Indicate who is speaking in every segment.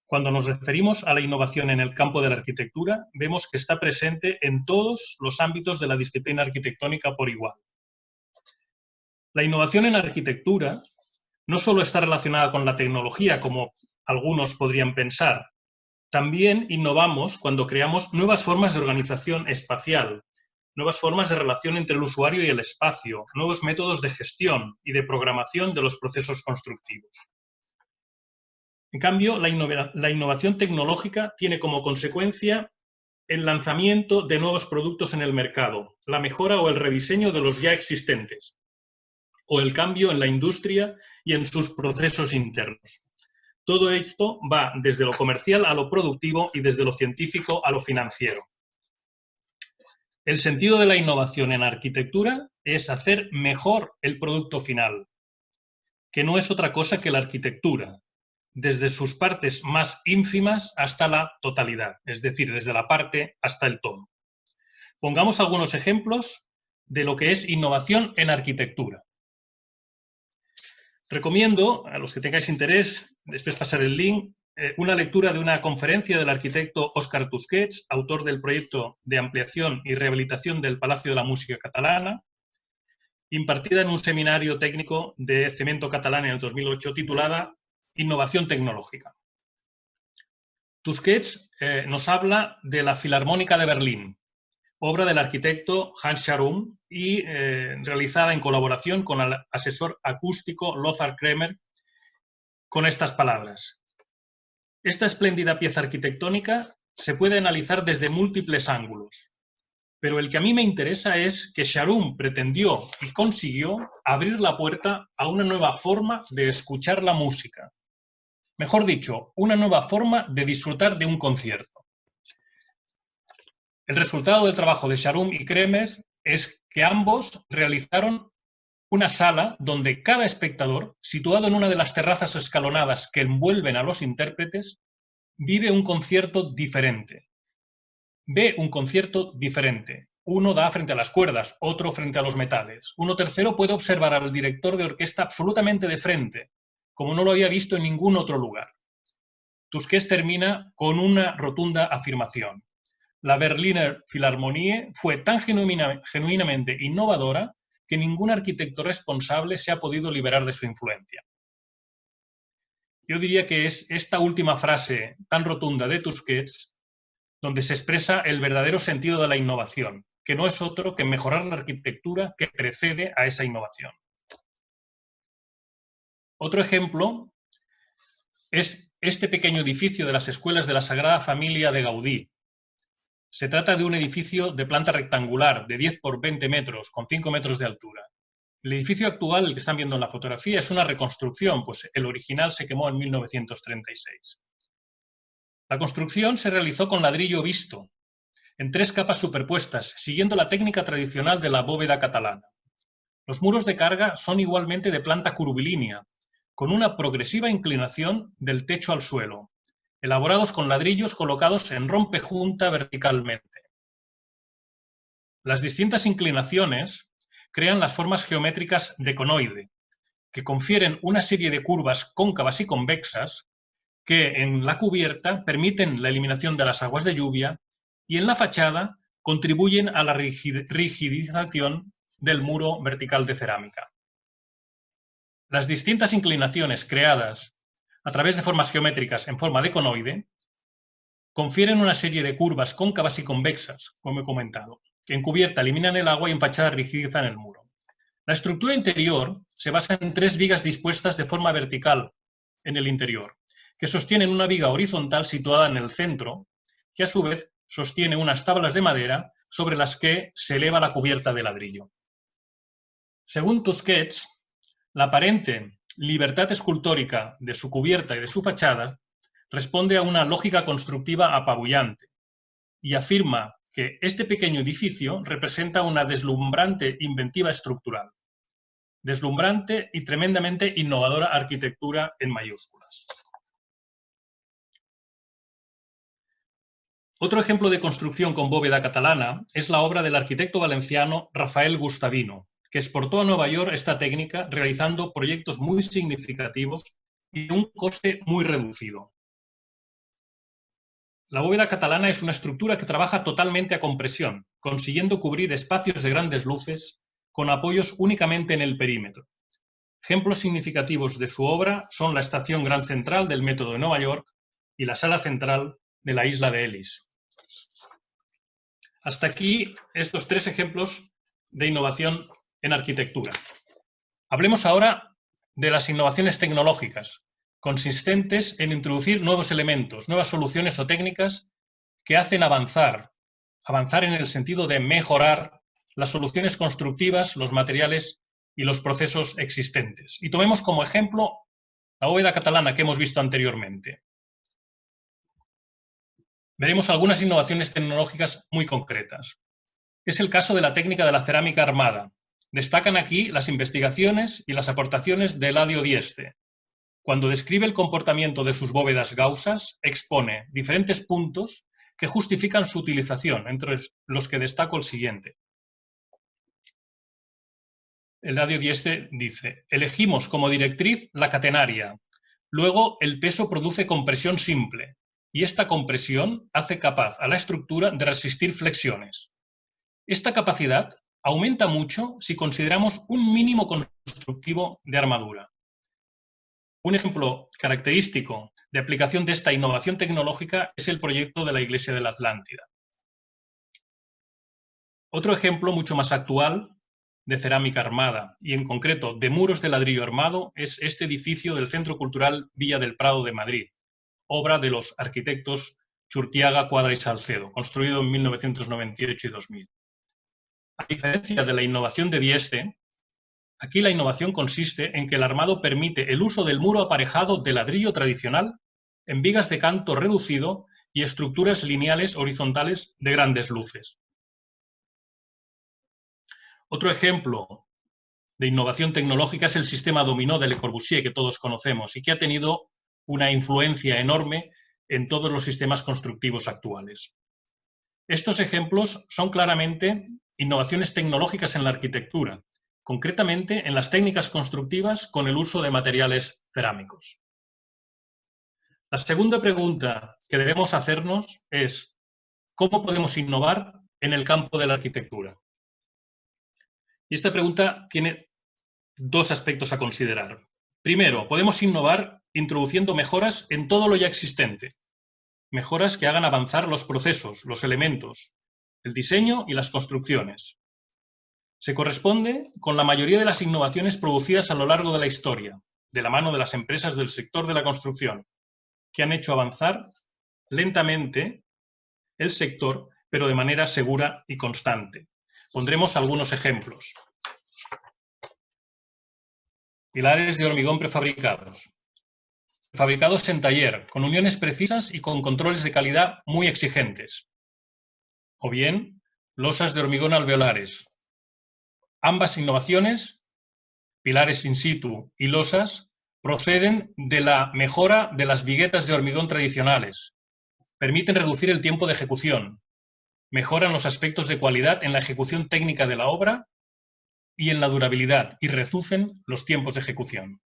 Speaker 1: Cuando nos referimos a la innovación en el campo de la arquitectura, vemos que está presente en todos los ámbitos de la disciplina arquitectónica por igual. La innovación en arquitectura no solo está relacionada con la tecnología, como algunos podrían pensar, también innovamos cuando creamos nuevas formas de organización espacial, nuevas formas de relación entre el usuario y el espacio, nuevos métodos de gestión y de programación de los procesos constructivos. En cambio, la innovación tecnológica tiene como consecuencia el lanzamiento de nuevos productos en el mercado, la mejora o el rediseño de los ya existentes, o el cambio en la industria y en sus procesos internos. Todo esto va desde lo comercial a lo productivo y desde lo científico a lo financiero. El sentido de la innovación en arquitectura es hacer mejor el producto final, que no es otra cosa que la arquitectura, desde sus partes más ínfimas hasta la totalidad, es decir, desde la parte hasta el todo. Pongamos algunos ejemplos de lo que es innovación en arquitectura. Recomiendo, a los que tengáis interés, después pasar el link, una lectura de una conferencia del arquitecto Òscar Tusquets, autor del proyecto de ampliación y rehabilitación del Palacio de la Música Catalana, impartida en un seminario técnico de Cemento Catalán en el 2008, titulada Innovación tecnológica. Tusquets nos habla de la Filarmónica de Berlín, obra del arquitecto Hans Scharoun y realizada en colaboración con el asesor acústico Lothar Kremer, con estas palabras. Esta espléndida pieza arquitectónica se puede analizar desde múltiples ángulos, pero el que a mí me interesa es que Scharoun pretendió y consiguió abrir la puerta a una nueva forma de escuchar la música. Mejor dicho, una nueva forma de disfrutar de un concierto. El resultado del trabajo de Scharoun y Kremer es que ambos realizaron una sala donde cada espectador, situado en una de las terrazas escalonadas que envuelven a los intérpretes, vive un concierto diferente. Ve un concierto diferente. Uno da frente a las cuerdas, otro frente a los metales. Uno tercero puede observar al director de orquesta absolutamente de frente, como no lo había visto en ningún otro lugar. Tusquets termina con una rotunda afirmación. La Berliner Philharmonie fue tan genuinamente innovadora que ningún arquitecto responsable se ha podido liberar de su influencia. Yo diría que es esta última frase tan rotunda de Tusquets donde se expresa el verdadero sentido de la innovación, que no es otro que mejorar la arquitectura que precede a esa innovación. Otro ejemplo es este pequeño edificio de las escuelas de la Sagrada Familia de Gaudí. Se trata de un edificio de planta rectangular de 10 por 20 metros, con 5 metros de altura. El edificio actual, el que están viendo en la fotografía, es una reconstrucción, pues el original se quemó en 1936. La construcción se realizó con ladrillo visto, en 3 capas superpuestas, siguiendo la técnica tradicional de la bóveda catalana. Los muros de carga son igualmente de planta curvilínea, con una progresiva inclinación del techo al suelo, elaborados con ladrillos colocados en rompejunta verticalmente. Las distintas inclinaciones crean las formas geométricas de conoide, que confieren una serie de curvas cóncavas y convexas que en la cubierta permiten la eliminación de las aguas de lluvia y en la fachada contribuyen a la rigidización del muro vertical de cerámica. Las distintas inclinaciones creadas a través de formas geométricas en forma de conoide confieren una serie de curvas cóncavas y convexas, como he comentado, que en cubierta eliminan el agua y en fachada rigidizan el muro. La estructura interior se basa en 3 vigas dispuestas de forma vertical en el interior, que sostienen una viga horizontal situada en el centro, que a su vez sostiene unas tablas de madera sobre las que se eleva la cubierta de ladrillo. Según Tusquets, la aparente libertad escultórica de su cubierta y de su fachada responde a una lógica constructiva apabullante y afirma que este pequeño edificio representa una deslumbrante inventiva estructural, deslumbrante y tremendamente innovadora arquitectura en mayúsculas. Otro ejemplo de construcción con bóveda catalana es la obra del arquitecto valenciano Rafael Gustavino, que exportó a Nueva York esta técnica realizando proyectos muy significativos y de un coste muy reducido. La bóveda catalana es una estructura que trabaja totalmente a compresión, consiguiendo cubrir espacios de grandes luces con apoyos únicamente en el perímetro. Ejemplos significativos de su obra son la estación Gran Central del Metro de Nueva York y la sala central de la isla de Ellis. Hasta aquí estos 3 ejemplos de innovación en arquitectura. Hablemos ahora de las innovaciones tecnológicas, consistentes en introducir nuevos elementos, nuevas soluciones o técnicas que hacen avanzar en el sentido de mejorar las soluciones constructivas, los materiales y los procesos existentes. Y tomemos como ejemplo la bóveda catalana que hemos visto anteriormente. Veremos algunas innovaciones tecnológicas muy concretas. Es el caso de la técnica de la cerámica armada. Destacan aquí las investigaciones y las aportaciones de Eladio Dieste. Cuando describe el comportamiento de sus bóvedas gaussas, expone diferentes puntos que justifican su utilización, entre los que destaco el siguiente. Eladio Dieste dice: elegimos como directriz la catenaria. Luego, el peso produce compresión simple, y esta compresión hace capaz a la estructura de resistir flexiones. Esta capacidad aumenta mucho si consideramos un mínimo constructivo de armadura. Un ejemplo característico de aplicación de esta innovación tecnológica es el proyecto de la Iglesia de la Atlántida. Otro ejemplo mucho más actual de cerámica armada y en concreto de muros de ladrillo armado es este edificio del Centro Cultural Villa del Prado de Madrid, obra de los arquitectos Churtiaga, Cuadra y Salcedo, construido en 1998 y 2000. A diferencia de la innovación de Dieste, aquí la innovación consiste en que el armado permite el uso del muro aparejado de ladrillo tradicional en vigas de canto reducido y estructuras lineales horizontales de grandes luces. Otro ejemplo de innovación tecnológica es el sistema dominó de Le Corbusier, que todos conocemos y que ha tenido una influencia enorme en todos los sistemas constructivos actuales. Estos ejemplos son claramente innovaciones tecnológicas en la arquitectura, concretamente en las técnicas constructivas con el uso de materiales cerámicos. La segunda pregunta que debemos hacernos es: ¿cómo podemos innovar en el campo de la arquitectura? Y esta pregunta tiene 2 aspectos a considerar. Primero, podemos innovar introduciendo mejoras en todo lo ya existente, mejoras que hagan avanzar los procesos, los elementos, el diseño y las construcciones. Se corresponde con la mayoría de las innovaciones producidas a lo largo de la historia, de la mano de las empresas del sector de la construcción, que han hecho avanzar lentamente el sector, pero de manera segura y constante. Pondremos algunos ejemplos. Pilares de hormigón prefabricados. Fabricados en taller, con uniones precisas y con controles de calidad muy exigentes. O bien, losas de hormigón alveolares. Ambas innovaciones, pilares in situ y losas, proceden de la mejora de las viguetas de hormigón tradicionales. Permiten reducir el tiempo de ejecución. Mejoran los aspectos de cualidad en la ejecución técnica de la obra y en la durabilidad y reducen los tiempos de ejecución.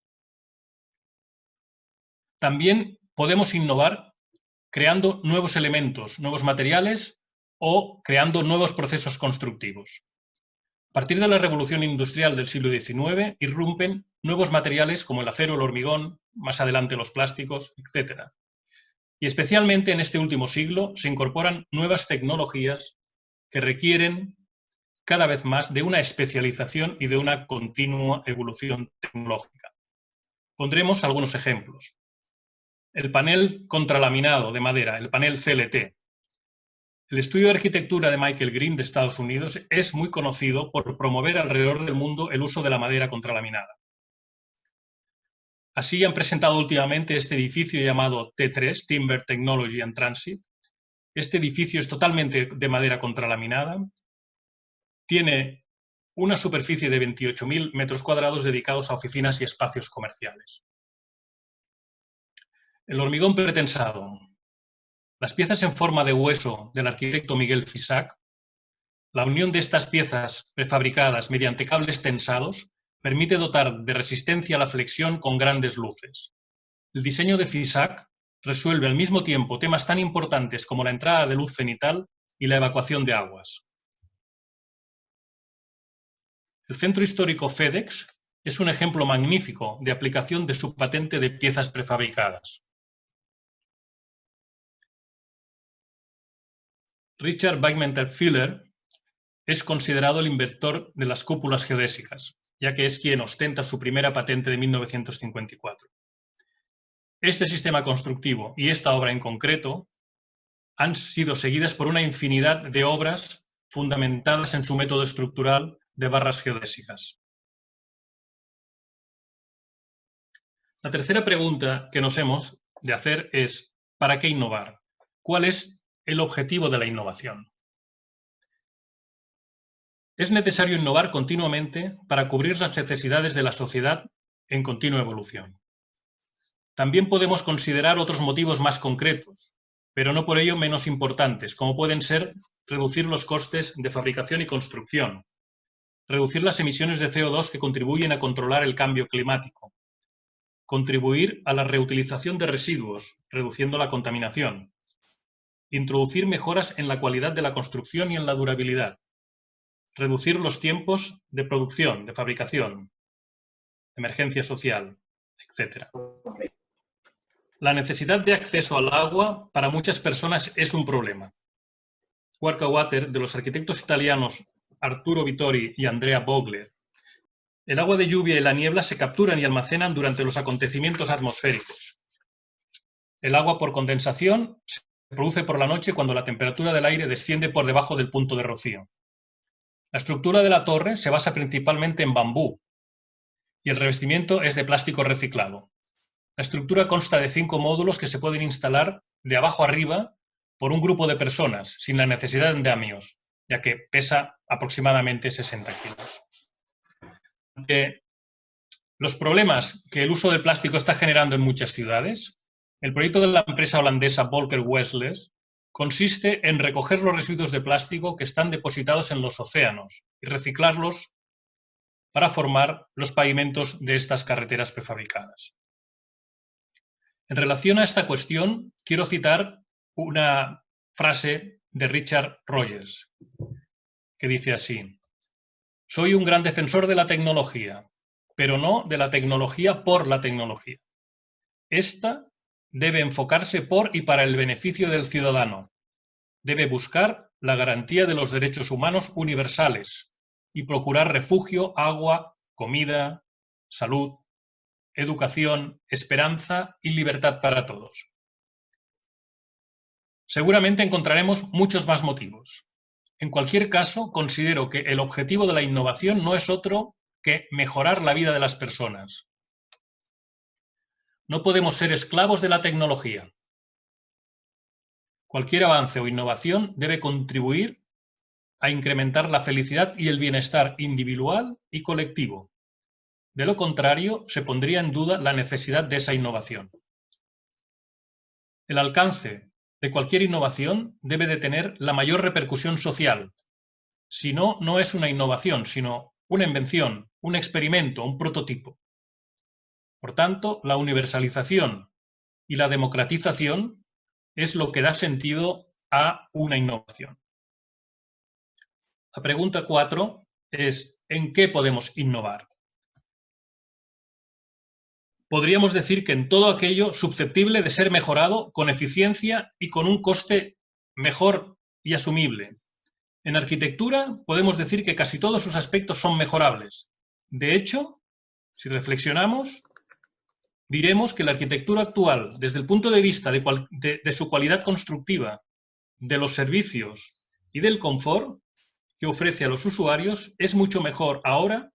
Speaker 1: También podemos innovar creando nuevos elementos, nuevos materiales o creando nuevos procesos constructivos. A partir de la revolución industrial del siglo XIX irrumpen nuevos materiales como el acero, el hormigón, más adelante los plásticos, etc. Y especialmente en este último siglo se incorporan nuevas tecnologías que requieren cada vez más de una especialización y de una continua evolución tecnológica. Pondremos algunos ejemplos. El panel contralaminado de madera, el panel CLT. El estudio de arquitectura de Michael Green de Estados Unidos es muy conocido por promover alrededor del mundo el uso de la madera contralaminada. Así han presentado últimamente este edificio llamado T3, Timber Technology and Transit. Este edificio es totalmente de madera contralaminada. Tiene una superficie de 28.000 metros cuadrados dedicados a oficinas y espacios comerciales. El hormigón pretensado. Las piezas en forma de hueso del arquitecto Miguel Fisac, la unión de estas piezas prefabricadas mediante cables tensados permite dotar de resistencia a la flexión con grandes luces. El diseño de Fisac resuelve al mismo tiempo temas tan importantes como la entrada de luz cenital y la evacuación de aguas. El Centro Histórico FedEx es un ejemplo magnífico de aplicación de su patente de piezas prefabricadas. Richard Bachmeister-Fuller es considerado el inventor de las cúpulas geodésicas, ya que es quien ostenta su primera patente de 1954. Este sistema constructivo y esta obra en concreto han sido seguidas por una infinidad de obras fundamentadas en su método estructural de barras geodésicas. La tercera pregunta que nos hemos de hacer es: ¿para qué innovar? ¿Cuál es el objetivo de la innovación? Es necesario innovar continuamente para cubrir las necesidades de la sociedad en continua evolución. También podemos considerar otros motivos más concretos, pero no por ello menos importantes, como pueden ser reducir los costes de fabricación y construcción, reducir las emisiones de CO2 que contribuyen a controlar el cambio climático, contribuir a la reutilización de residuos, reduciendo la contaminación, introducir mejoras en la calidad de la construcción y en la durabilidad, reducir los tiempos de producción, de fabricación, emergencia social, etc. La necesidad de acceso al agua para muchas personas es un problema. Work Water, de los arquitectos italianos Arturo Vittori y Andrea Vogler. El agua de lluvia y la niebla se capturan y almacenan durante los acontecimientos atmosféricos. El agua por condensación se produce por la noche cuando la temperatura del aire desciende por debajo del punto de rocío. La estructura de la torre se basa principalmente en bambú y el revestimiento es de plástico reciclado. La estructura consta de 5 módulos que se pueden instalar de abajo arriba por un grupo de personas, sin la necesidad de andamios, ya que pesa aproximadamente 60 kilos. Los problemas que el uso del plástico está generando en muchas ciudades, el proyecto de la empresa holandesa Volker Wessels consiste en recoger los residuos de plástico que están depositados en los océanos y reciclarlos para formar los pavimentos de estas carreteras prefabricadas. En relación a esta cuestión, quiero citar una frase de Richard Rogers, que dice así: soy un gran defensor de la tecnología, pero no de la tecnología por la tecnología. Esta debe enfocarse por y para el beneficio del ciudadano. Debe buscar la garantía de los derechos humanos universales y procurar refugio, agua, comida, salud, educación, esperanza y libertad para todos. Seguramente encontraremos muchos más motivos. En cualquier caso, considero que el objetivo de la innovación no es otro que mejorar la vida de las personas. No podemos ser esclavos de la tecnología. Cualquier avance o innovación debe contribuir a incrementar la felicidad y el bienestar individual y colectivo. De lo contrario, se pondría en duda la necesidad de esa innovación. El alcance de cualquier innovación debe de tener la mayor repercusión social. Si no, no es una innovación, sino una invención, un experimento, un prototipo. Por tanto, la universalización y la democratización es lo que da sentido a una innovación. La pregunta 4 es: ¿en qué podemos innovar? Podríamos decir que en todo aquello susceptible de ser mejorado con eficiencia y con un coste mejor y asumible. En arquitectura podemos decir que casi todos sus aspectos son mejorables. De hecho, si reflexionamos, diremos que la arquitectura actual, desde el punto de vista de su cualidad constructiva, de los servicios y del confort que ofrece a los usuarios, es mucho mejor ahora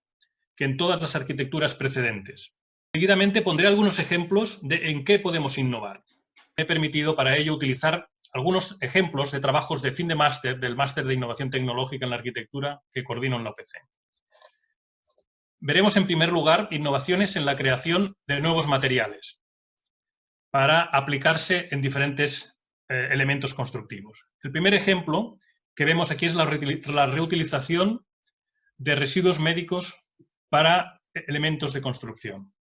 Speaker 1: que en todas las arquitecturas precedentes. Seguidamente pondré algunos ejemplos de en qué podemos innovar. Me he permitido para ello utilizar algunos ejemplos de trabajos de fin de máster, del Máster de Innovación Tecnológica en la Arquitectura que coordino en la UPC. Veremos en primer lugar innovaciones en la creación de nuevos materiales para aplicarse en diferentes elementos constructivos. El primer ejemplo que vemos aquí es la reutilización de residuos médicos para elementos de construcción.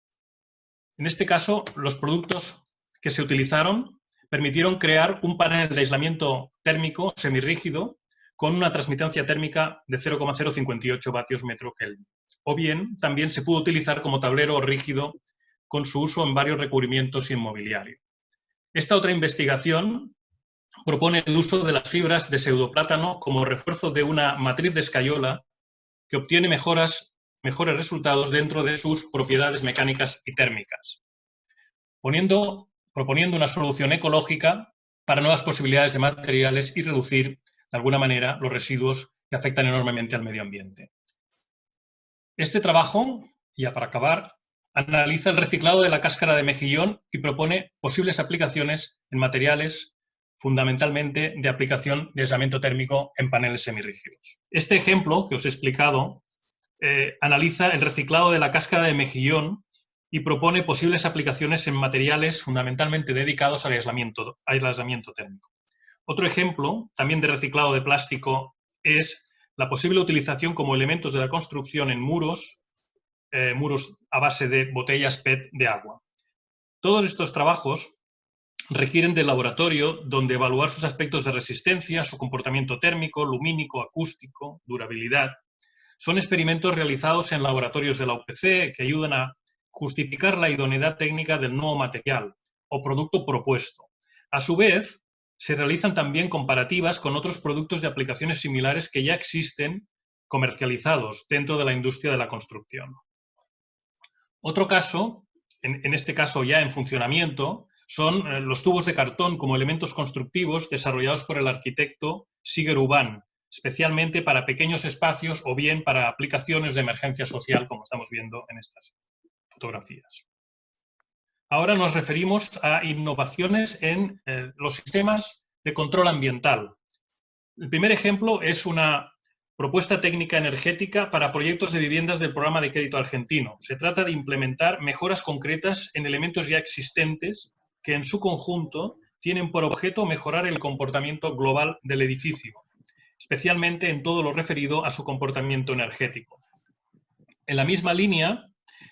Speaker 1: En este caso, los productos que se utilizaron permitieron crear un panel de aislamiento térmico semirrígido con una transmitancia térmica de 0,058 vatios metro Kelvin. O bien, también se pudo utilizar como tablero rígido con su uso en varios recubrimientos y en mobiliario. Esta otra investigación propone el uso de las fibras de pseudoplátano como refuerzo de una matriz de escayola que obtiene mejores resultados dentro de sus propiedades mecánicas y térmicas, proponiendo una solución ecológica para nuevas posibilidades de materiales y reducir, de alguna manera, los residuos que afectan enormemente al medio ambiente. Este trabajo, ya para acabar, analiza el reciclado de la cáscara de mejillón y propone posibles aplicaciones en materiales, fundamentalmente de aplicación de aislamiento térmico en paneles semirrígidos. Este ejemplo que os he explicado analiza el reciclado de la cáscara de mejillón y propone posibles aplicaciones en materiales fundamentalmente dedicados al aislamiento térmico. Otro ejemplo, también de reciclado de plástico, es la posible utilización como elementos de la construcción en muros a base de botellas PET de agua. Todos estos trabajos requieren del laboratorio donde evaluar sus aspectos de resistencia, su comportamiento térmico, lumínico, acústico, durabilidad. Son experimentos realizados en laboratorios de la UPC que ayudan a justificar la idoneidad técnica del nuevo material o producto propuesto. A su vez, se realizan también comparativas con otros productos de aplicaciones similares que ya existen comercializados dentro de la industria de la construcción. Otro caso, en este caso ya en funcionamiento, son los tubos de cartón como elementos constructivos desarrollados por el arquitecto Siger Uban, especialmente para pequeños espacios o bien para aplicaciones de emergencia social, como estamos viendo en estas fotografías. Ahora nos referimos a innovaciones en los sistemas de control ambiental. El primer ejemplo es una propuesta técnica energética para proyectos de viviendas del programa de crédito argentino. Se trata de implementar mejoras concretas en elementos ya existentes que en su conjunto tienen por objeto mejorar el comportamiento global del edificio, especialmente en todo lo referido a su comportamiento energético. En la misma línea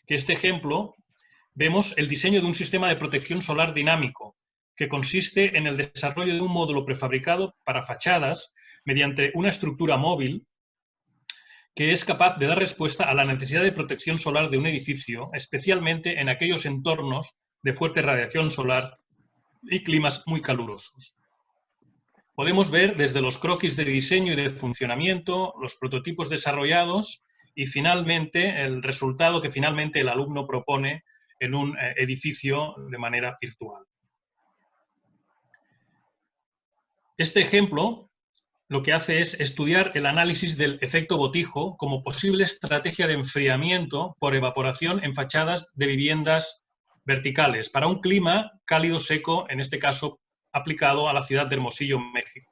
Speaker 1: que este ejemplo, vemos el diseño de un sistema de protección solar dinámico, que consiste en el desarrollo de un módulo prefabricado para fachadas mediante una estructura móvil que es capaz de dar respuesta a la necesidad de protección solar de un edificio, especialmente en aquellos entornos de fuerte radiación solar y climas muy calurosos. Podemos ver desde los croquis de diseño y de funcionamiento, los prototipos desarrollados y finalmente el resultado que finalmente el alumno propone en un edificio de manera virtual. Este ejemplo lo que hace es estudiar el análisis del efecto botijo como posible estrategia de enfriamiento por evaporación en fachadas de viviendas verticales para un clima cálido seco, en este caso aplicado a la ciudad de Hermosillo, México.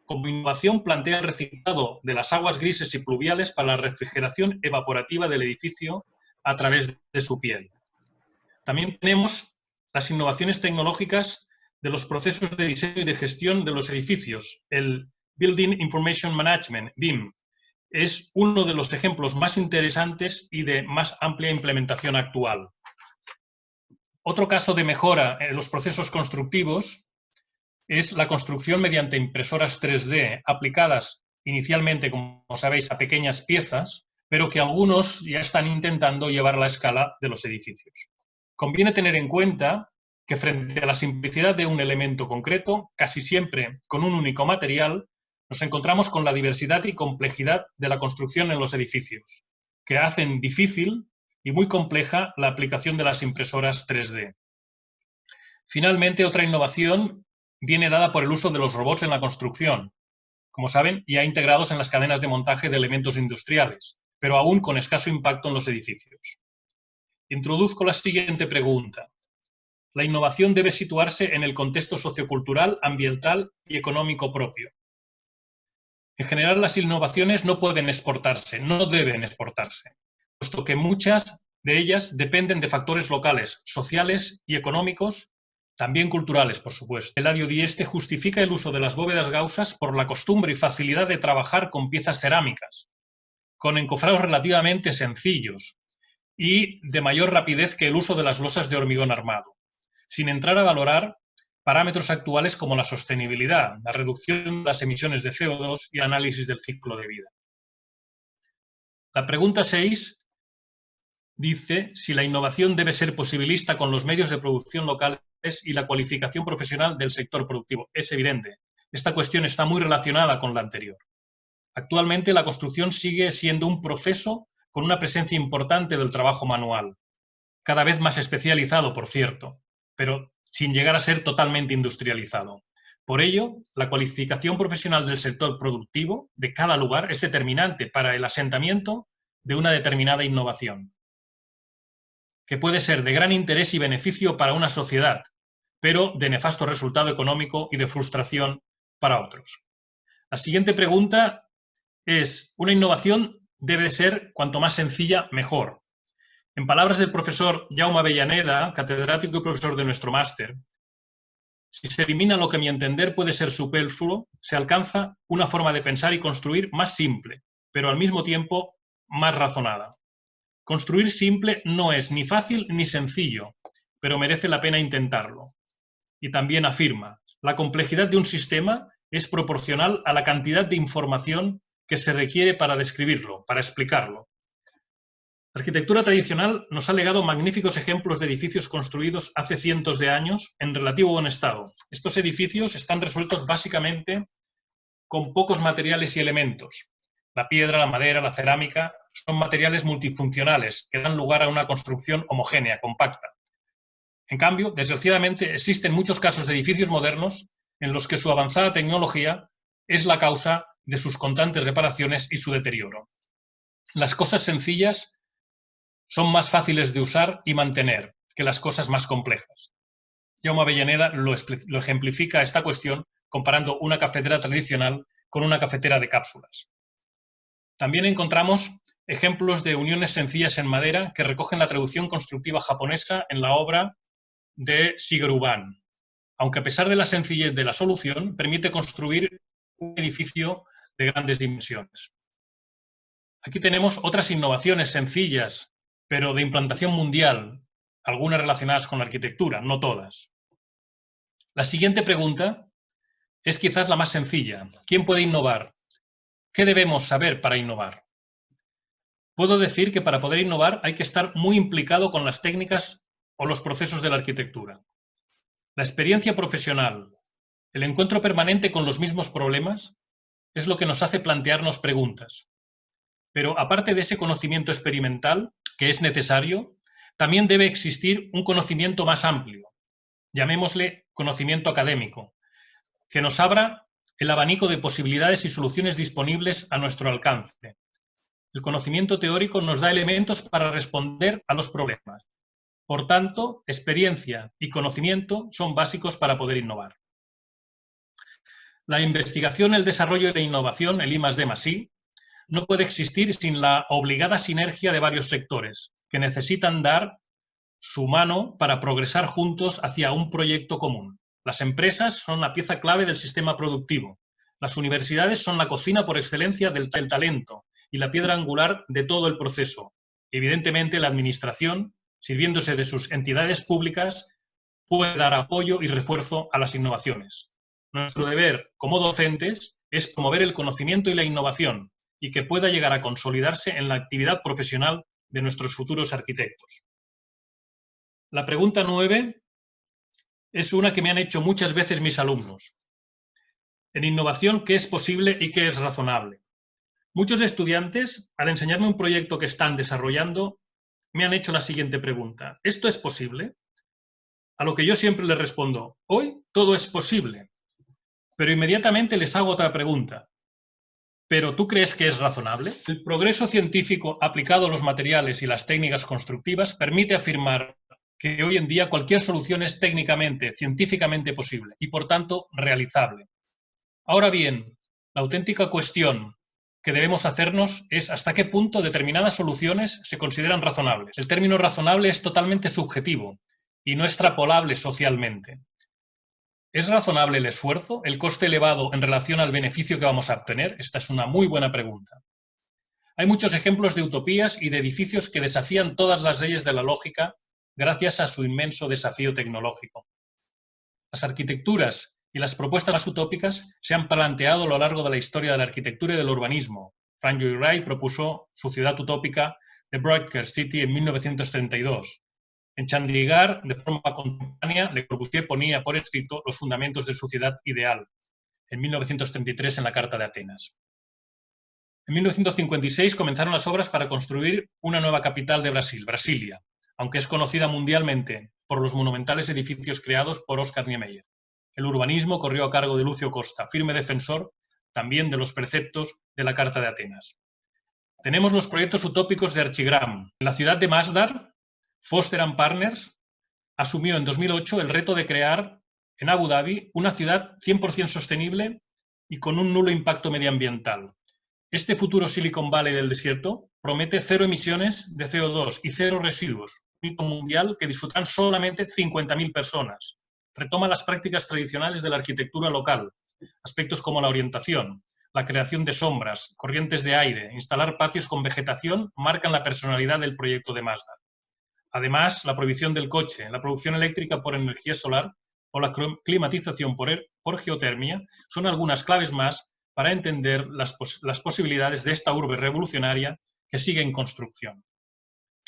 Speaker 1: Como innovación plantea el reciclado de las aguas grises y pluviales para la refrigeración evaporativa del edificio a través de su piel. También tenemos las innovaciones tecnológicas de los procesos de diseño y de gestión de los edificios. El Building Information Management, BIM, es uno de los ejemplos más interesantes y de más amplia implementación actual. Otro caso de mejora en los procesos constructivos es la construcción mediante impresoras 3D aplicadas inicialmente, como sabéis, a pequeñas piezas, pero que algunos ya están intentando llevar a la escala de los edificios. Conviene tener en cuenta que frente a la simplicidad de un elemento concreto, casi siempre con un único material, nos encontramos con la diversidad y complejidad de la construcción en los edificios, que hacen difícil y muy compleja la aplicación de las impresoras 3D. Finalmente, otra innovación viene dada por el uso de los robots en la construcción, como saben, ya integrados en las cadenas de montaje de elementos industriales, pero aún con escaso impacto en los edificios. Introduzco la siguiente pregunta. La innovación debe situarse en el contexto sociocultural, ambiental y económico propio. En general, las innovaciones no pueden exportarse, no deben exportarse, puesto que muchas de ellas dependen de factores locales, sociales y económicos, también culturales, por supuesto. Eladio Dieste justifica el uso de las bóvedas gausas por la costumbre y facilidad de trabajar con piezas cerámicas, con encofrados relativamente sencillos y de mayor rapidez que el uso de las losas de hormigón armado, sin entrar a valorar parámetros actuales como la sostenibilidad, la reducción de las emisiones de CO2 y análisis del ciclo de vida. La pregunta 6 dice si la innovación debe ser posibilista con los medios de producción locales y la cualificación profesional del sector productivo. Es evidente, esta cuestión está muy relacionada con la anterior. Actualmente la construcción sigue siendo un proceso con una presencia importante del trabajo manual, cada vez más especializado, por cierto, pero sin llegar a ser totalmente industrializado. Por ello, la cualificación profesional del sector productivo de cada lugar es determinante para el asentamiento de una determinada innovación, que puede ser de gran interés y beneficio para una sociedad, pero de nefasto resultado económico y de frustración para otros. La siguiente pregunta es: ¿una innovación debe ser cuanto más sencilla, mejor? En palabras del profesor Jaume Avellaneda, catedrático y profesor de nuestro máster, si se elimina lo que a mi entender puede ser superfluo, se alcanza una forma de pensar y construir más simple, pero al mismo tiempo más razonada. Construir simple no es ni fácil ni sencillo, pero merece la pena intentarlo. Y también afirma: la complejidad de un sistema es proporcional a la cantidad de información que se requiere para describirlo, para explicarlo. La arquitectura tradicional nos ha legado magníficos ejemplos de edificios construidos hace cientos de años en relativo buen estado. Estos edificios están resueltos básicamente con pocos materiales y elementos. La piedra, la madera, la cerámica son materiales multifuncionales que dan lugar a una construcción homogénea, compacta. En cambio, desgraciadamente, existen muchos casos de edificios modernos en los que su avanzada tecnología es la causa de sus constantes reparaciones y su deterioro. Las cosas sencillas son más fáciles de usar y mantener que las cosas más complejas. Jaume Avellaneda lo ejemplifica esta cuestión comparando una cafetera tradicional con una cafetera de cápsulas. También encontramos ejemplos de uniones sencillas en madera que recogen la traducción constructiva japonesa en la obra de Shigeru Ban, aunque a pesar de la sencillez de la solución, permite construir un edificio de grandes dimensiones. Aquí tenemos otras innovaciones sencillas, pero de implantación mundial, algunas relacionadas con la arquitectura, no todas. La siguiente pregunta es quizás la más sencilla. ¿Quién puede innovar? ¿Qué debemos saber para innovar? Puedo decir que para poder innovar hay que estar muy implicado con las técnicas o los procesos de la arquitectura. La experiencia profesional, el encuentro permanente con los mismos problemas, es lo que nos hace plantearnos preguntas. Pero aparte de ese conocimiento experimental, que es necesario, también debe existir un conocimiento más amplio, llamémosle conocimiento académico, que nos abra el abanico de posibilidades y soluciones disponibles a nuestro alcance. El conocimiento teórico nos da elementos para responder a los problemas. Por tanto, experiencia y conocimiento son básicos para poder innovar. La investigación, el desarrollo y la innovación, el I+D+I, no puede existir sin la obligada sinergia de varios sectores, que necesitan dar su mano para progresar juntos hacia un proyecto común. Las empresas son la pieza clave del sistema productivo. Las universidades son la cocina por excelencia del talento y la piedra angular de todo el proceso. Evidentemente, la administración, sirviéndose de sus entidades públicas, puede dar apoyo y refuerzo a las innovaciones. Nuestro deber como docentes es promover el conocimiento y la innovación y que pueda llegar a consolidarse en la actividad profesional de nuestros futuros arquitectos. La pregunta 9 es una que me han hecho muchas veces mis alumnos. En innovación, ¿qué es posible y qué es razonable? Muchos estudiantes, al enseñarme un proyecto que están desarrollando, me han hecho la siguiente pregunta: ¿esto es posible? A lo que yo siempre les respondo: hoy todo es posible. Pero inmediatamente les hago otra pregunta: ¿pero tú crees que es razonable? El progreso científico aplicado a los materiales y las técnicas constructivas permite afirmar que hoy en día cualquier solución es técnicamente, científicamente posible y, por tanto, realizable. Ahora bien, la auténtica cuestión que debemos hacernos es hasta qué punto determinadas soluciones se consideran razonables. El término razonable es totalmente subjetivo y no extrapolable socialmente. ¿Es razonable el esfuerzo, el coste elevado en relación al beneficio que vamos a obtener? Esta es una muy buena pregunta. Hay muchos ejemplos de utopías y de edificios que desafían todas las leyes de la lógica gracias a su inmenso desafío tecnológico. Las arquitecturas y las propuestas más utópicas se han planteado a lo largo de la historia de la arquitectura y del urbanismo. Frank Lloyd Wright propuso su ciudad utópica de Broadcast City en 1932. En Chandigarh, de forma contemporánea, Le Corbusier ponía por escrito los fundamentos de su ciudad ideal, en 1933 en la Carta de Atenas. En 1956 comenzaron las obras para construir una nueva capital de Brasil, Brasilia, aunque es conocida mundialmente por los monumentales edificios creados por Oscar Niemeyer. El urbanismo corrió a cargo de Lúcio Costa, firme defensor también de los preceptos de la Carta de Atenas. Tenemos los proyectos utópicos de Archigram. En la ciudad de Masdar, Foster & Partners asumió en 2008 el reto de crear en Abu Dhabi una ciudad 100% sostenible y con un nulo impacto medioambiental. Este futuro Silicon Valley del desierto promete cero emisiones de CO2 y cero residuos, un hito mundial que disfrutarán solamente 50.000 personas. Retoma las prácticas tradicionales de la arquitectura local, aspectos como la orientación, la creación de sombras, corrientes de aire, instalar patios con vegetación marcan la personalidad del proyecto de Mazda. Además, la prohibición del coche, la producción eléctrica por energía solar o la climatización por geotermia son algunas claves más para entender las posibilidades de esta urbe revolucionaria que sigue en construcción.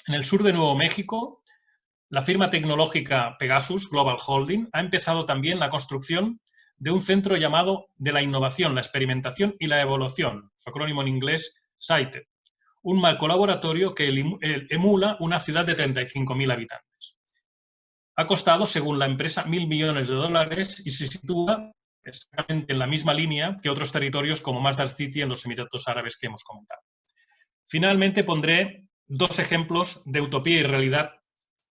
Speaker 1: En el sur de Nuevo México, la firma tecnológica Pegasus Global Holding ha empezado también la construcción de un centro llamado de la innovación, la experimentación y la evolución, su acrónimo en inglés SITE, un marco laboratorio que emula una ciudad de 35.000 habitantes. Ha costado, según la empresa, $1.000 millones y se sitúa exactamente en la misma línea que otros territorios como Masdar City en los Emiratos Árabes que hemos comentado. Finalmente pondré dos ejemplos de utopía y realidad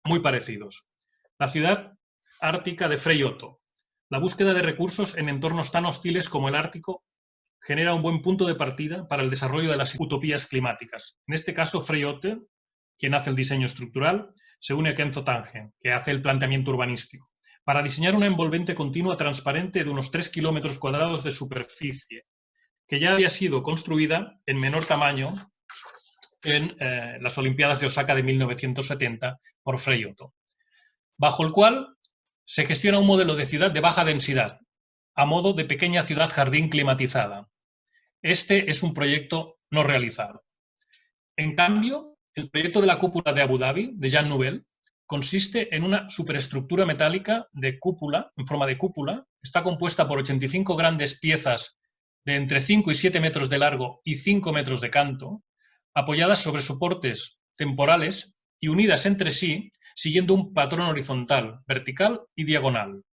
Speaker 1: muy parecidos. La ciudad ártica de Frei Otto. La búsqueda de recursos en entornos tan hostiles como el Ártico genera un buen punto de partida para el desarrollo de las utopías climáticas. En este caso, Frei Otto, quien hace el diseño estructural, se une a Kenzo Tange, que hace el planteamiento urbanístico, para diseñar una envolvente continua transparente de unos 3 kilómetros cuadrados de superficie, que ya había sido construida en menor tamaño en las Olimpiadas de Osaka de 1970 por Frei Otto, bajo el cual se gestiona un modelo de ciudad de baja densidad, a modo de pequeña ciudad jardín climatizada. Este es un proyecto no realizado. En cambio, el proyecto de la cúpula de Abu Dhabi, de Jean Nouvel, consiste en una superestructura metálica de cúpula, en forma de cúpula. Está compuesta por 85 grandes piezas de entre 5 y 7 metros de largo y 5 metros de canto, apoyadas sobre soportes temporales y unidas entre sí siguiendo un patrón horizontal, vertical y diagonal.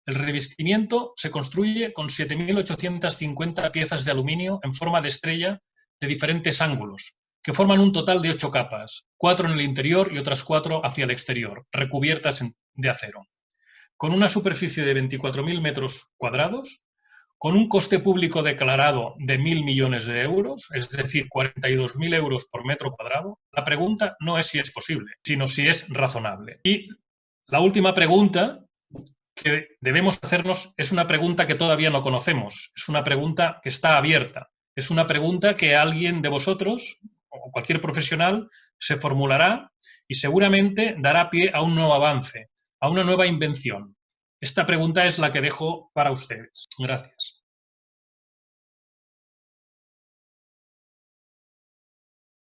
Speaker 1: El revestimiento se construye con 7.850 piezas de aluminio en forma de estrella de diferentes ángulos, que forman un total de 8 capas, 4 en el interior y otras 4 hacia el exterior, recubiertas de acero. Con una superficie de 24.000 metros cuadrados, con un coste público declarado de 1.000 millones de euros, es decir, 42.000 euros por metro cuadrado, la pregunta no es si es posible, sino si es razonable. Y la última pregunta que debemos hacernos es una pregunta que todavía no conocemos, es una pregunta que está abierta, es una pregunta que alguien de vosotros o cualquier profesional se formulará y seguramente dará pie a un nuevo avance, a una nueva invención. Esta pregunta es la que dejo para ustedes. Gracias.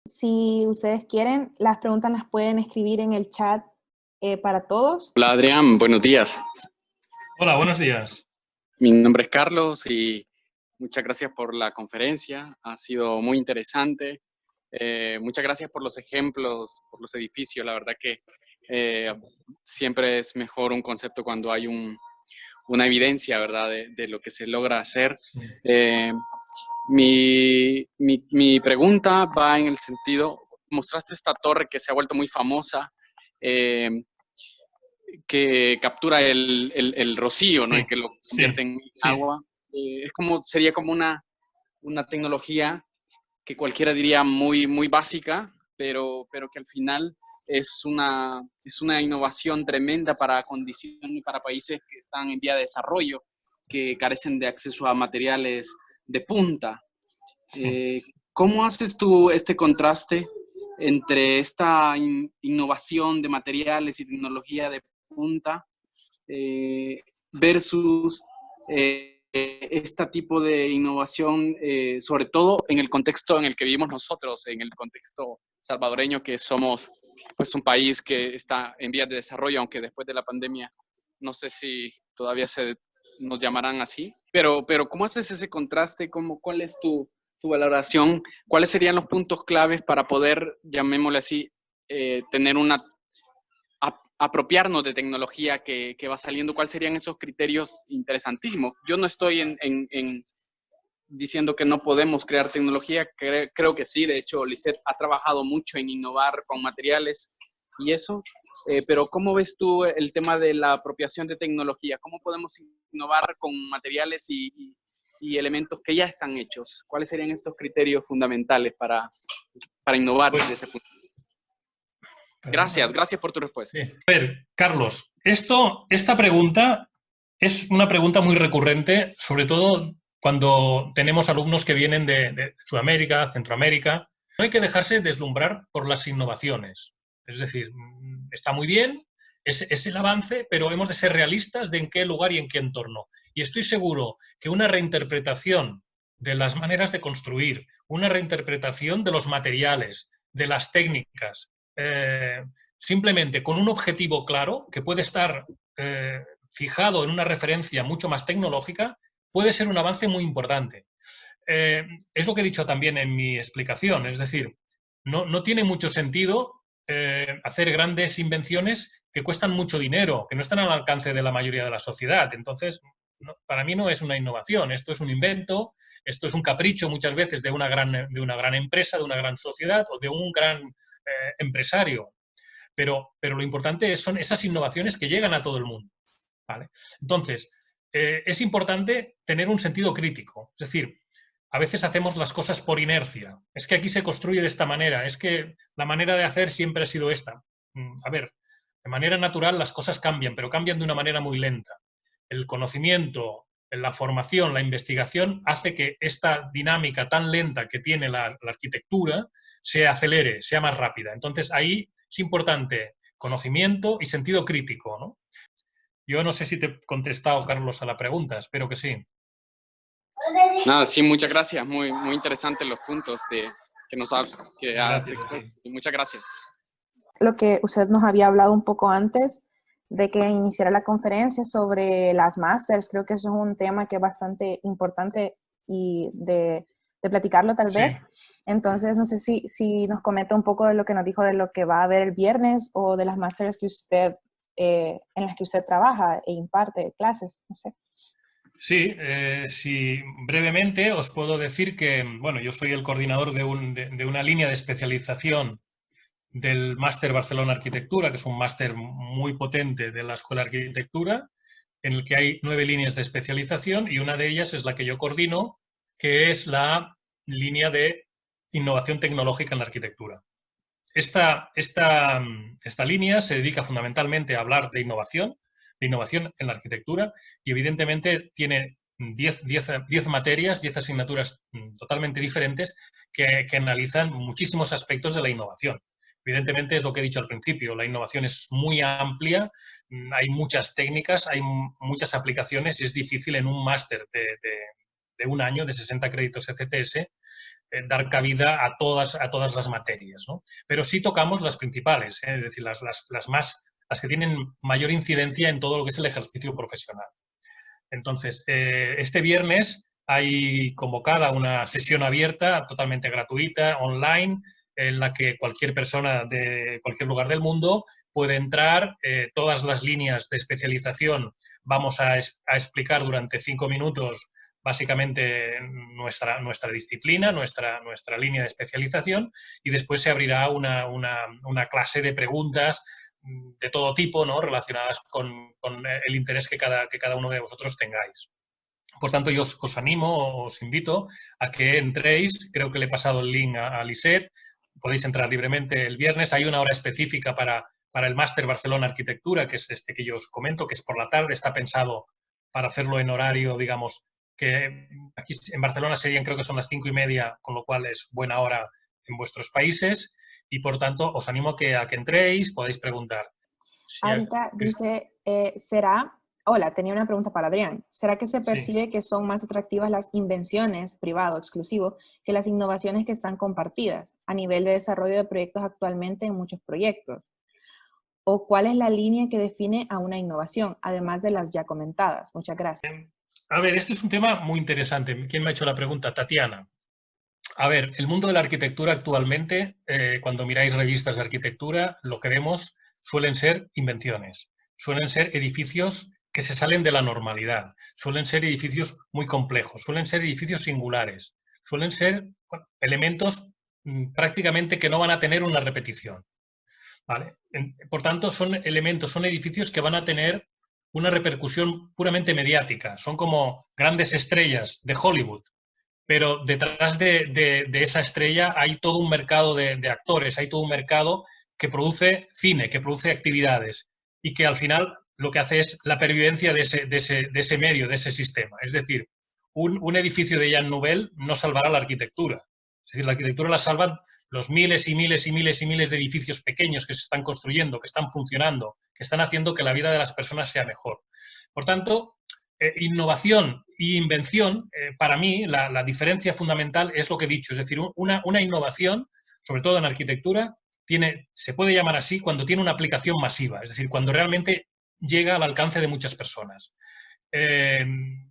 Speaker 2: Si ustedes quieren, las preguntas las pueden escribir en el chat para todos.
Speaker 3: Hola Adrián, buenos días.
Speaker 1: Hola, buenos días.
Speaker 3: Mi nombre es Carlos y muchas gracias por la conferencia. Ha sido muy interesante. Muchas gracias por los ejemplos, por los edificios. La verdad que siempre es mejor un concepto cuando hay una evidencia, ¿verdad?, de lo que se logra hacer. Mi pregunta va en el sentido, mostraste esta torre que se ha vuelto muy famosa, que captura el rocío, ¿no?
Speaker 1: Sí,
Speaker 3: y que lo convierte en agua. Sería como una tecnología que cualquiera diría muy, muy básica, pero que al final es una innovación tremenda para condiciones, para países que están en vía de desarrollo, que carecen de acceso a materiales de punta.
Speaker 1: Sí.
Speaker 3: ¿Cómo haces tú este contraste entre esta innovación de materiales y tecnología de punta versus este tipo de innovación, sobre todo en el contexto en el que vivimos nosotros, en el contexto salvadoreño, que somos pues un país que está en vías de desarrollo, aunque después de la pandemia no sé si todavía nos llamarán así, pero ¿cómo haces ese contraste? ¿Cuál es tu valoración? ¿Cuáles serían los puntos claves para poder, llamémosle así, tener apropiarnos de tecnología que va saliendo? ¿Cuáles serían esos criterios interesantísimos? Yo no estoy diciendo que no podemos crear tecnología, creo que sí. De hecho, Lisette ha trabajado mucho en innovar con materiales y eso, pero ¿cómo ves tú el tema de la apropiación de tecnología? ¿Cómo podemos innovar con materiales y elementos que ya están hechos? ¿Cuáles serían estos criterios fundamentales para innovar desde ese punto? Gracias por tu respuesta.
Speaker 1: Sí. A ver, Carlos, esta pregunta es una pregunta muy recurrente, sobre todo cuando tenemos alumnos que vienen de Sudamérica, Centroamérica. No hay que dejarse deslumbrar por las innovaciones. Es decir, está muy bien, es el avance, pero hemos de ser realistas de en qué lugar y en qué entorno. Y estoy seguro que una reinterpretación de las maneras de construir, una reinterpretación de los materiales, de las técnicas, simplemente con un objetivo claro, que puede estar fijado en una referencia mucho más tecnológica, puede ser un avance muy importante. Es lo que he dicho también en mi explicación, es decir, no tiene mucho sentido hacer grandes invenciones que cuestan mucho dinero, que no están al alcance de la mayoría de la sociedad. Entonces, para mí no es una innovación, esto es un invento, esto es un capricho muchas veces de una gran empresa, de una gran sociedad o de un gran empresario. Pero lo importante son esas innovaciones que llegan a todo el mundo, ¿vale? Entonces, es importante tener un sentido crítico. Es decir, a veces hacemos las cosas por inercia. Es que aquí se construye de esta manera, es que la manera de hacer siempre ha sido esta. A ver, de manera natural las cosas cambian, pero cambian de una manera muy lenta. El conocimiento, la formación, la investigación hace que esta dinámica tan lenta que tiene la arquitectura se acelere, sea más rápida. Entonces ahí es importante conocimiento y sentido crítico, ¿no? Yo no sé si te he contestado, Carlos, a la pregunta, espero que sí.
Speaker 3: Nada, sí, muchas gracias. Muy interesantes los puntos que has expuesto. Muchas gracias.
Speaker 2: Lo que usted nos había hablado un poco antes de que iniciara la conferencia sobre las másters, creo que eso es un tema que es bastante importante y de platicarlo tal vez. Entonces, no sé si nos comenta un poco de lo que nos dijo de lo que va a haber el viernes o de las másters que usted, en las que usted trabaja e imparte clases, no sé.
Speaker 1: Sí, brevemente os puedo decir que, bueno, yo soy el coordinador de una línea de especialización del Máster Barcelona Arquitectura, que es un máster muy potente de la Escuela de Arquitectura, en el que hay 9 líneas de especialización y una de ellas es la que yo coordino, que es la línea de innovación tecnológica en la arquitectura. Esta línea se dedica fundamentalmente a hablar de innovación en la arquitectura y evidentemente tiene 10 materias, 10 asignaturas totalmente diferentes que analizan muchísimos aspectos de la innovación. Evidentemente es lo que he dicho al principio, la innovación es muy amplia, hay muchas técnicas, hay muchas aplicaciones y es difícil en un máster de un año, de 60 créditos ECTS, dar cabida a todas las materias, ¿no? Pero sí tocamos las principales, es decir, las que tienen mayor incidencia en todo lo que es el ejercicio profesional. Entonces, este viernes hay convocada una sesión abierta, totalmente gratuita, online, en la que cualquier persona de cualquier lugar del mundo puede entrar. Todas las líneas de especialización vamos a explicar durante 5 minutos básicamente nuestra disciplina, nuestra línea de especialización, y después se abrirá una clase de preguntas de todo tipo, ¿no?, relacionadas con el interés que cada uno de vosotros tengáis. Por tanto, yo os animo, os invito a que entréis. Creo que le he pasado el link a Lisette. Podéis entrar libremente el viernes. Hay una hora específica para el Máster Barcelona Arquitectura, que es este que yo os comento, que es por la tarde. Está pensado para hacerlo en horario, digamos, que aquí en Barcelona serían, creo que son las 5:30, con lo cual es buena hora en vuestros países. Y, por tanto, os animo a que entréis, podáis preguntar.
Speaker 2: Ahorita dice, será Hola, tenía una pregunta para Adrián. ¿Será que se
Speaker 1: Sí.
Speaker 2: percibe que son más atractivas las invenciones, privado, exclusivo, que las innovaciones que están compartidas a nivel de desarrollo de proyectos actualmente en muchos proyectos? ¿O cuál es la línea que define a una innovación, además de las ya comentadas? Muchas gracias.
Speaker 1: A ver, este es un tema muy interesante. ¿Quién me ha hecho la pregunta? Tatiana. A ver, el mundo de la arquitectura actualmente, cuando miráis revistas de arquitectura, lo que vemos suelen ser invenciones, suelen ser edificios que se salen de la normalidad, suelen ser edificios muy complejos, suelen ser edificios singulares, suelen ser elementos prácticamente que no van a tener una repetición. ¿Vale? Por tanto, son elementos, son edificios que van a tener una repercusión puramente mediática, son como grandes estrellas de Hollywood, pero detrás de esa estrella hay todo un mercado de actores, hay todo un mercado que produce cine, que produce actividades y que al final lo que hace es la pervivencia de ese medio, de ese sistema. Es decir, un edificio de Jean Nouvel no salvará la arquitectura. Es decir, la arquitectura la salvan los miles y miles y miles y miles de edificios pequeños que se están construyendo, que están funcionando, que están haciendo que la vida de las personas sea mejor. Por tanto, innovación e invención, para mí, la diferencia fundamental es lo que he dicho. Es decir, una innovación, sobre todo en arquitectura, se puede llamar así cuando tiene una aplicación masiva, es decir, cuando realmente llega al alcance de muchas personas.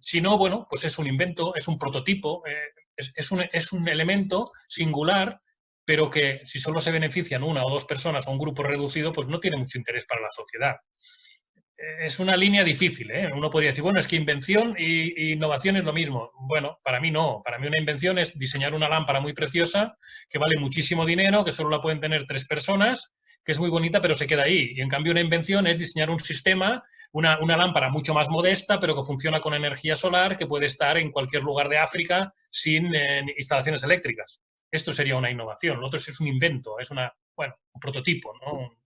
Speaker 1: Si no, bueno, pues es un invento, es un prototipo, es un elemento singular, pero que si solo se benefician una o dos personas o un grupo reducido, pues no tiene mucho interés para la sociedad. Es una línea difícil, ¿eh? Uno podría decir, bueno, es que invención e innovación es lo mismo. Bueno, para mí no. Para mí una invención es diseñar una lámpara muy preciosa que vale muchísimo dinero, que solo la pueden tener 3 personas, que es muy bonita, pero se queda ahí. Y en cambio una invención es diseñar un sistema, una lámpara mucho más modesta, pero que funciona con energía solar, que puede estar en cualquier lugar de África sin instalaciones eléctricas. Esto sería una innovación. Lo otro es un invento, es un prototipo, ¿no?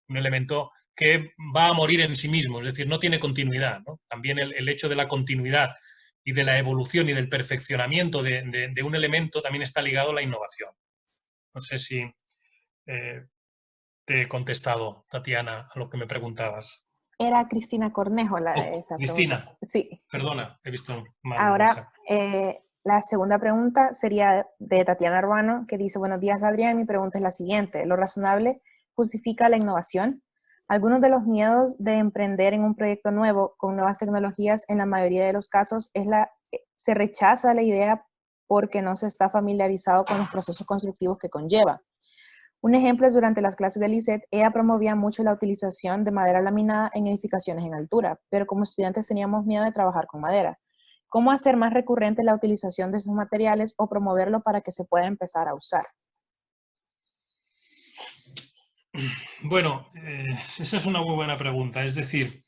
Speaker 1: Un elemento que va a morir en sí mismo, es decir, no tiene continuidad, ¿no? También el hecho de la continuidad y de la evolución y del perfeccionamiento de un elemento también está ligado a la innovación. No sé si te he contestado, Tatiana, a lo que me preguntabas.
Speaker 2: Era Cristina Cornejo esa
Speaker 1: Cristina,
Speaker 2: pregunta. Sí.
Speaker 1: perdona, he visto mal el
Speaker 2: Ahora,
Speaker 1: mensaje.
Speaker 2: la segunda pregunta sería de Tatiana Urbano, que dice, buenos días, Adrián. Mi pregunta es la siguiente. ¿Lo razonable justifica la innovación? Algunos de los miedos de emprender en un proyecto nuevo con nuevas tecnologías, en la mayoría de los casos, se rechaza la idea porque no se está familiarizado con los procesos constructivos que conlleva. Un ejemplo es durante las clases del ICET, ella promovía mucho la utilización de madera laminada en edificaciones en altura, pero como estudiantes teníamos miedo de trabajar con madera. ¿Cómo hacer más recurrente la utilización de esos materiales o promoverlo para que se pueda empezar a usar?
Speaker 1: Bueno, esa es una muy buena pregunta. Es decir,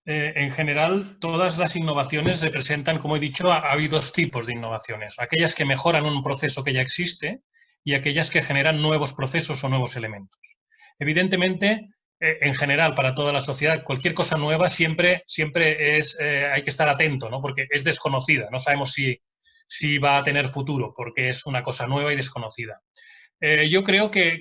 Speaker 1: en general, todas las innovaciones representan, como he dicho, hay 2 tipos de innovaciones. Aquellas que mejoran un proceso que ya existe y aquellas que generan nuevos procesos o nuevos elementos. Evidentemente, en general, para toda la sociedad, cualquier cosa nueva siempre hay que estar atento, ¿no? Porque es desconocida. No sabemos si va a tener futuro, porque es una cosa nueva y desconocida. Yo creo que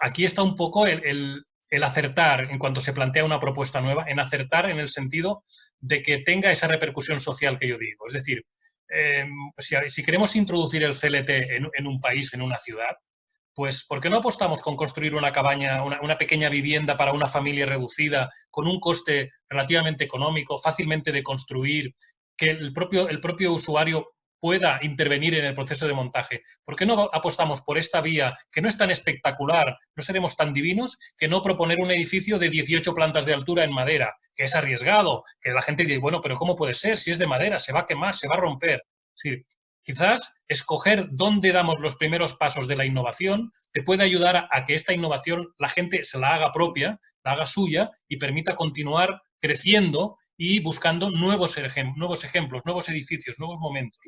Speaker 1: aquí está un poco el acertar en cuanto se plantea una propuesta nueva, en acertar en el sentido de que tenga esa repercusión social que yo digo. Es decir, si queremos introducir el CLT en un país, en una ciudad, pues ¿por qué no apostamos con construir una cabaña, una pequeña vivienda para una familia reducida, con un coste relativamente económico, fácilmente de construir, que el propio usuario pueda intervenir en el proceso de montaje? ¿Por qué no apostamos por esta vía, que no es tan espectacular, no seremos tan divinos, que no proponer un edificio de 18 plantas de altura en madera, que es arriesgado, que la gente dice, bueno, pero ¿cómo puede ser? Si es de madera, se va a quemar, se va a romper. Es decir, quizás escoger dónde damos los primeros pasos de la innovación te puede ayudar a que esta innovación la gente se la haga propia, la haga suya y permita continuar creciendo y buscando nuevos ejemplos, nuevos edificios, nuevos momentos.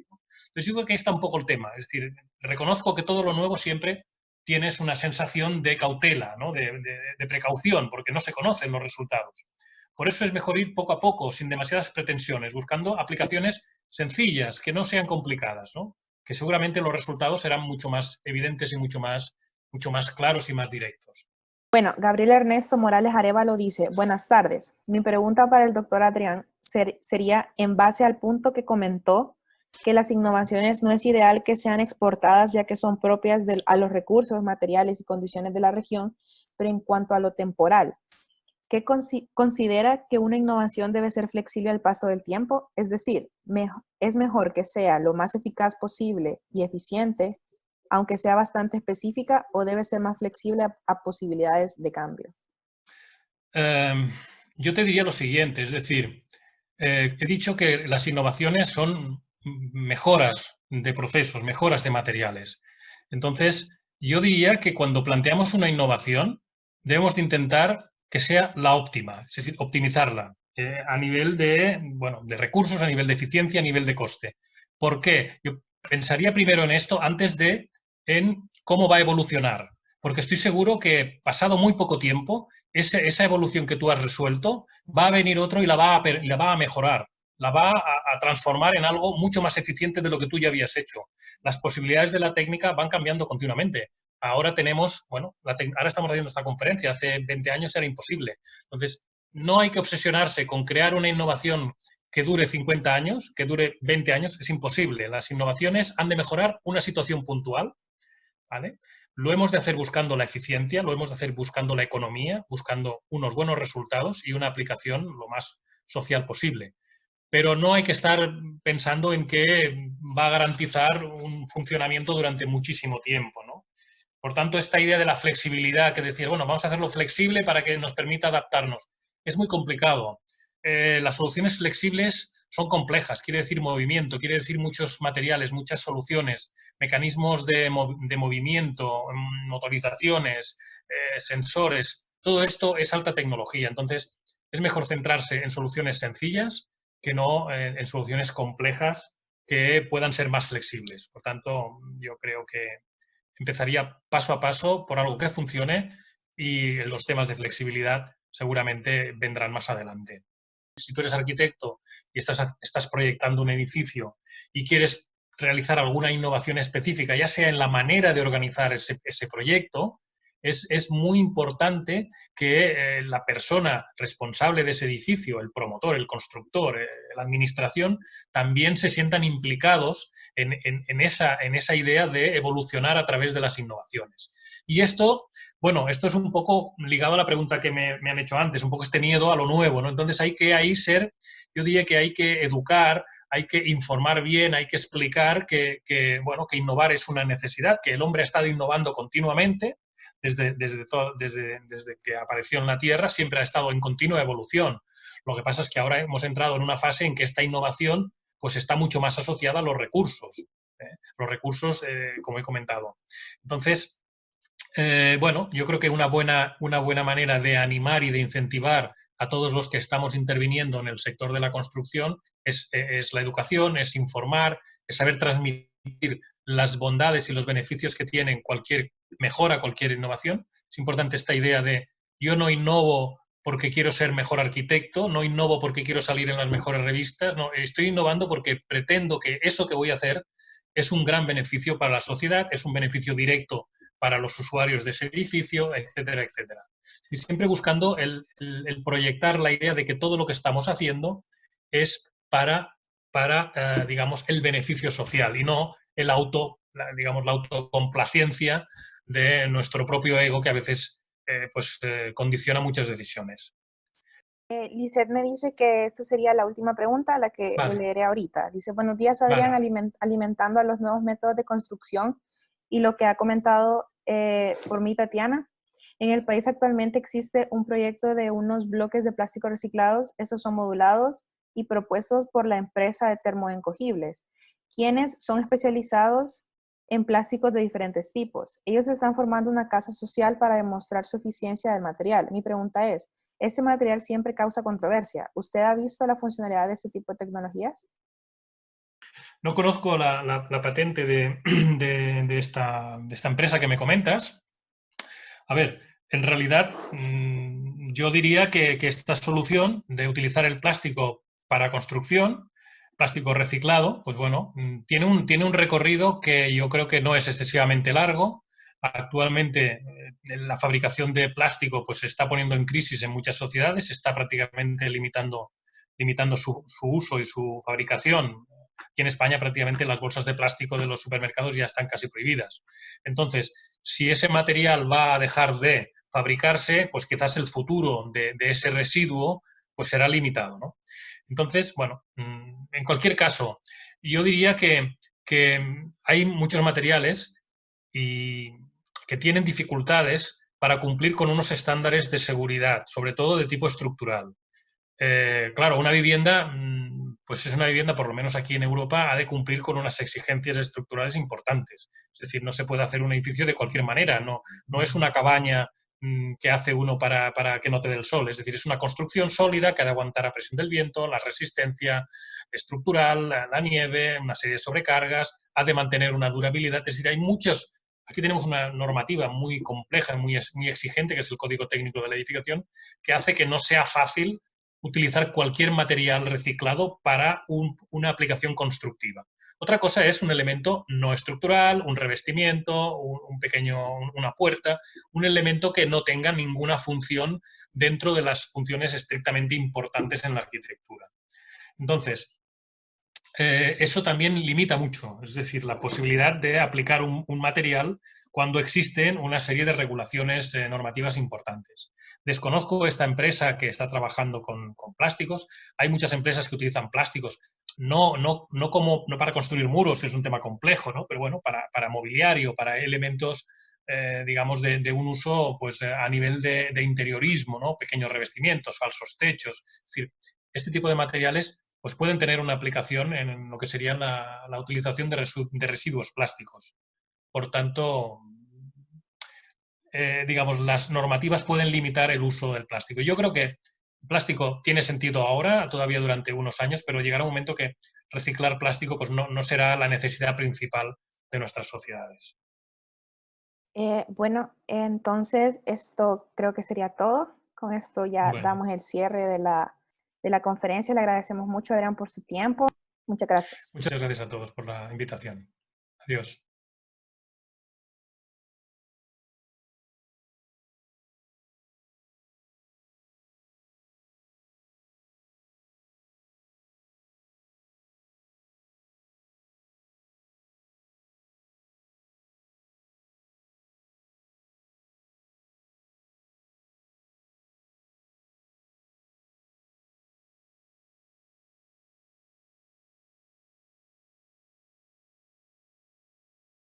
Speaker 1: Entonces yo creo que ahí está un poco el tema. Es decir, reconozco que todo lo nuevo siempre tienes una sensación de cautela, ¿no? de precaución, porque no se conocen los resultados. Por eso es mejor ir poco a poco, sin demasiadas pretensiones, buscando aplicaciones sencillas, que no sean complicadas, ¿no? Que seguramente los resultados serán mucho más evidentes y mucho más claros y más directos.
Speaker 2: Bueno, Gabriel Ernesto Morales Arévalo dice, buenas tardes. Mi pregunta para el doctor Adrián sería en base al punto que comentó que las innovaciones no es ideal que sean exportadas ya que son propias a los recursos, materiales y condiciones de la región, pero en cuanto a lo temporal, ¿qué considera que una innovación debe ser flexible al paso del tiempo? Es decir, es mejor que sea lo más eficaz posible y eficiente, aunque sea bastante específica, o debe ser más flexible a posibilidades de cambio.
Speaker 1: Yo te diría lo siguiente, es decir, he dicho que las innovaciones son mejoras de procesos, mejoras de materiales. Entonces, yo diría que cuando planteamos una innovación, debemos de intentar que sea la óptima, es decir, optimizarla a nivel de, bueno, de recursos, a nivel de eficiencia, a nivel de coste. ¿Por qué? Yo pensaría primero en esto antes de en cómo va a evolucionar, porque estoy seguro que pasado muy poco tiempo, esa evolución que tú has resuelto, va a venir otro y la va a mejorar, la va a transformar en algo mucho más eficiente de lo que tú ya habías hecho. Las posibilidades de la técnica van cambiando continuamente. Ahora tenemos, bueno, ahora estamos haciendo esta conferencia, hace 20 años era imposible. Entonces, no hay que obsesionarse con crear una innovación que dure 50 años, que dure 20 años, es imposible. Las innovaciones han de mejorar una situación puntual, ¿vale? Lo hemos de hacer buscando la eficiencia, lo hemos de hacer buscando la economía, buscando unos buenos resultados y una aplicación lo más social posible. Pero no hay que estar pensando en que va a garantizar un funcionamiento durante muchísimo tiempo, ¿no? Por tanto, esta idea de la flexibilidad, que decir, bueno, vamos a hacerlo flexible para que nos permita adaptarnos, es muy complicado. Las soluciones flexibles son complejas, quiere decir movimiento, quiere decir muchos materiales, muchas soluciones, mecanismos de movimiento, motorizaciones, sensores, todo esto es alta tecnología. Entonces, es mejor centrarse en soluciones sencillas que no en soluciones complejas que puedan ser más flexibles. Por tanto, yo creo que empezaría paso a paso por algo que funcione y los temas de flexibilidad seguramente vendrán más adelante. Si tú eres arquitecto y estás proyectando un edificio y quieres realizar alguna innovación específica, ya sea en la manera de organizar ese proyecto, es muy importante que la persona responsable de ese edificio, el promotor, el constructor, la administración, también se sientan implicados en esa idea de evolucionar a través de las innovaciones. Y esto, bueno, esto es un poco ligado a la pregunta que me han hecho antes, un poco este miedo a lo nuevo, ¿no? Entonces hay que ahí ser, yo diría que hay que educar, hay que informar bien, hay que explicar bueno, que innovar es una necesidad, que el hombre ha estado innovando continuamente, desde que apareció en la Tierra, siempre ha estado en continua evolución. Lo que pasa es que ahora hemos entrado en una fase en que esta innovación pues está mucho más asociada a los recursos, como he comentado. Entonces, bueno, yo creo que una buena manera de animar y de incentivar a todos los que estamos interviniendo en el sector de la construcción es la educación, es informar, es saber transmitir las bondades y los beneficios que tienen cualquier mejora, cualquier innovación. Es importante esta idea de yo no innovo porque quiero ser mejor arquitecto, no innovo porque quiero salir en las mejores revistas, no, estoy innovando porque pretendo que eso que voy a hacer es un gran beneficio para la sociedad, es un beneficio directo para los usuarios de ese edificio, etcétera, etcétera. Y siempre buscando el proyectar la idea de que todo lo que estamos haciendo es para digamos, el beneficio social y no la autocomplacencia de nuestro propio ego que a veces condiciona muchas decisiones.
Speaker 2: Lisette me dice que esta sería la última pregunta, la que le leeré ahorita. Dice, buenos días, Adrián, vale. Alimentando a los nuevos métodos de construcción y lo que ha comentado por mí, Tatiana. En el país actualmente existe un proyecto de unos bloques de plástico reciclados, esos son modulados y propuestos por la empresa de termoencogibles, quienes son especializados en plásticos de diferentes tipos. Ellos están formando una casa social para demostrar su eficiencia del material. Mi pregunta es, ¿ese material siempre causa controversia? ¿Usted ha visto la funcionalidad de ese tipo de tecnologías?
Speaker 1: No conozco la patente de esta empresa que me comentas. A ver, en realidad yo diría que esta solución de utilizar el plástico para construcción, plástico reciclado, pues bueno, tiene un recorrido que yo creo que no es excesivamente largo, Actualmente la fabricación de plástico pues, se está poniendo en crisis en muchas sociedades, se está prácticamente limitando su uso y su fabricación. Aquí en España prácticamente las bolsas de plástico de los supermercados ya están casi prohibidas. Entonces, si ese material va a dejar de fabricarse, pues quizás el futuro de ese residuo pues será limitado, ¿no? Entonces, bueno, en cualquier caso, yo diría que hay muchos materiales y que tienen dificultades para cumplir con unos estándares de seguridad, sobre todo de tipo estructural. Claro, una vivienda, pues es una vivienda, por lo menos aquí en Europa, ha de cumplir con unas exigencias estructurales importantes. Es decir, no se puede hacer un edificio de cualquier manera, no es una cabaña que hace uno para que no te dé el sol. Es decir, es una construcción sólida que ha de aguantar la presión del viento, la resistencia estructural, la nieve, una serie de sobrecargas, ha de mantener una durabilidad. Es decir, hay muchos. Aquí tenemos una normativa muy compleja, muy exigente, que es el Código Técnico de la Edificación, que hace que no sea fácil utilizar cualquier material reciclado para una aplicación constructiva. Otra cosa es un elemento no estructural, un revestimiento, una puerta, un elemento que no tenga ninguna función dentro de las funciones estrictamente importantes en la arquitectura. Entonces, eso también limita mucho, es decir, la posibilidad de aplicar un material cuando existen una serie de regulaciones normativas importantes. Desconozco esta empresa que está trabajando con plásticos. Hay muchas empresas que utilizan plásticos, no para construir muros, es un tema complejo, ¿no? Pero bueno, para mobiliario, para elementos, digamos, de un uso pues, a nivel de interiorismo, ¿no? Pequeños revestimientos, falsos techos. Es decir, este tipo de materiales pues pueden tener una aplicación en lo que sería la utilización de residuos plásticos. Por tanto, digamos, las normativas pueden limitar el uso del plástico. Yo creo que el plástico tiene sentido ahora, todavía durante unos años, pero llegará un momento que reciclar plástico pues no será la necesidad principal de nuestras sociedades.
Speaker 2: Bueno, entonces esto creo que sería todo. Con esto ya damos el cierre de la conferencia. Le agradecemos mucho, Adrián, por su tiempo. Muchas gracias.
Speaker 1: Muchas gracias a todos por la invitación. Adiós.